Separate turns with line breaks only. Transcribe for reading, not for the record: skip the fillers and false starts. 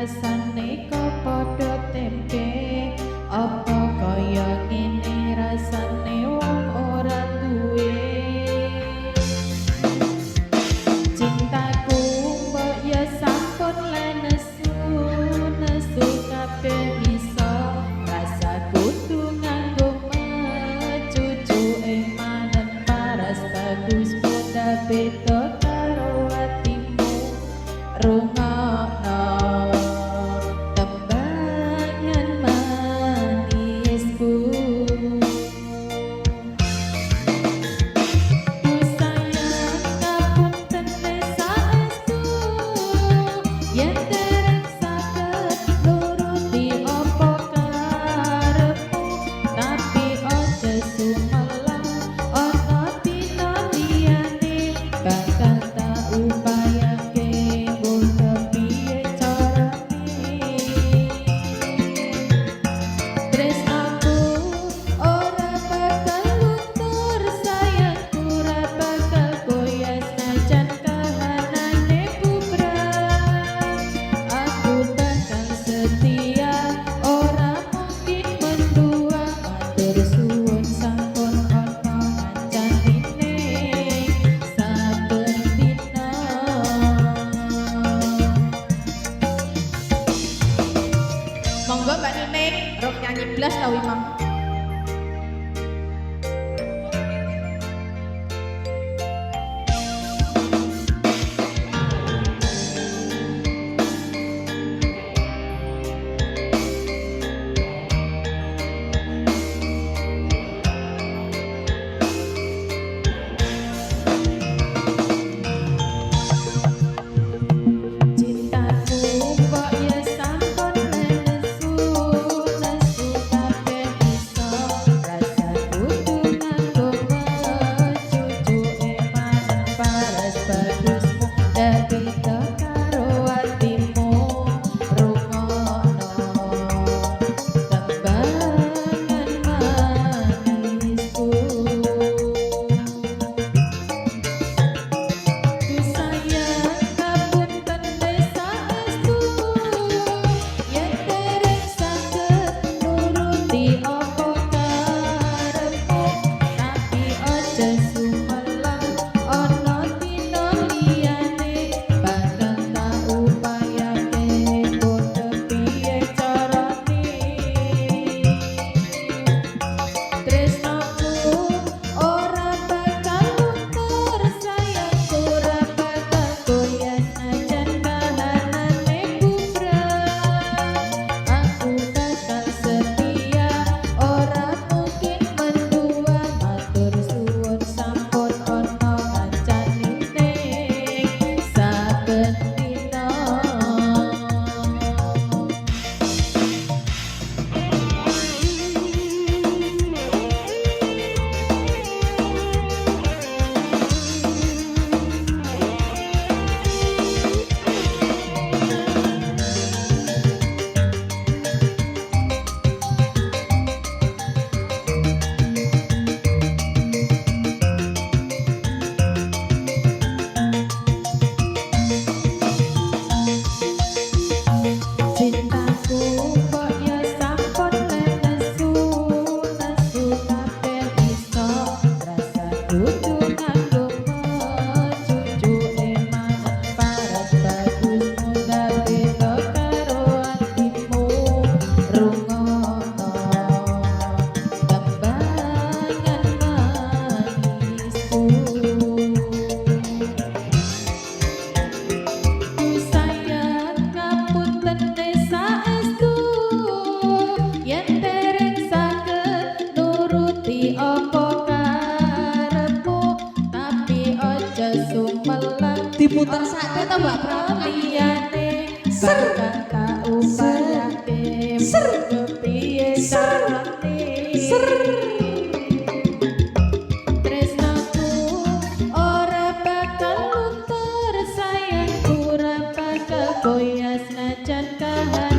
rasane kok padha tempe apa kaya ngene rasane wong ora duwe cintaku mbok ya sampun lenesu nesu kabeh iso rasa kudu nganggo mecucu emanen paras bagus beda beda karo atimu rungokno tembangan manisku ku sayang ngapunten saestu yen dereng saged nuruti apa karepmu tapi aja sumelang ana dina liyane bakal tak upayake mbuh kepiye carane tresnaku ora bakal luntur sayangku ora bakal goyah najan kahanane bubrah aku bakal setia ora mungkin mendua matur suwun sampun ana ngancanine saben dina monggo Mbak Nining rok nyanyi blas ta Wimang cintaku kok ya sampun lenesu nesu kabeh iso rasa kudu nganggo mecucu emanen paras bagusmu dadi karo atimu rungokno tembangan manisku ku sayang ngapunten saestu yen dereng saged nuruti apa karepmu tapi aja sumelang ana dina liyane bakal tak upayake mbuh kepiye carane tresnaku ora bakal luntur sayangku ora bakal goyah najan kahanane bubrah aku bakal setia ora mungkin mendua matur suwun sampun ana ngancanine saben dina cintaku kok ya sampun lenesu nesu kabeh iso rasa kudu nganggo mecucu emanen paras bagusmu beda karo atimu rungokno tembangan manisku ku sayang ngapunten saestu yen dereng saged nuruti apa karepmu tapi aja sumelang
diputar sakit ta Mbak Pratama
liyane bakal tak upayake mbuh kepiye carane tresnaku ora bakal luntur sayangku ora bakal goyah najan kahanane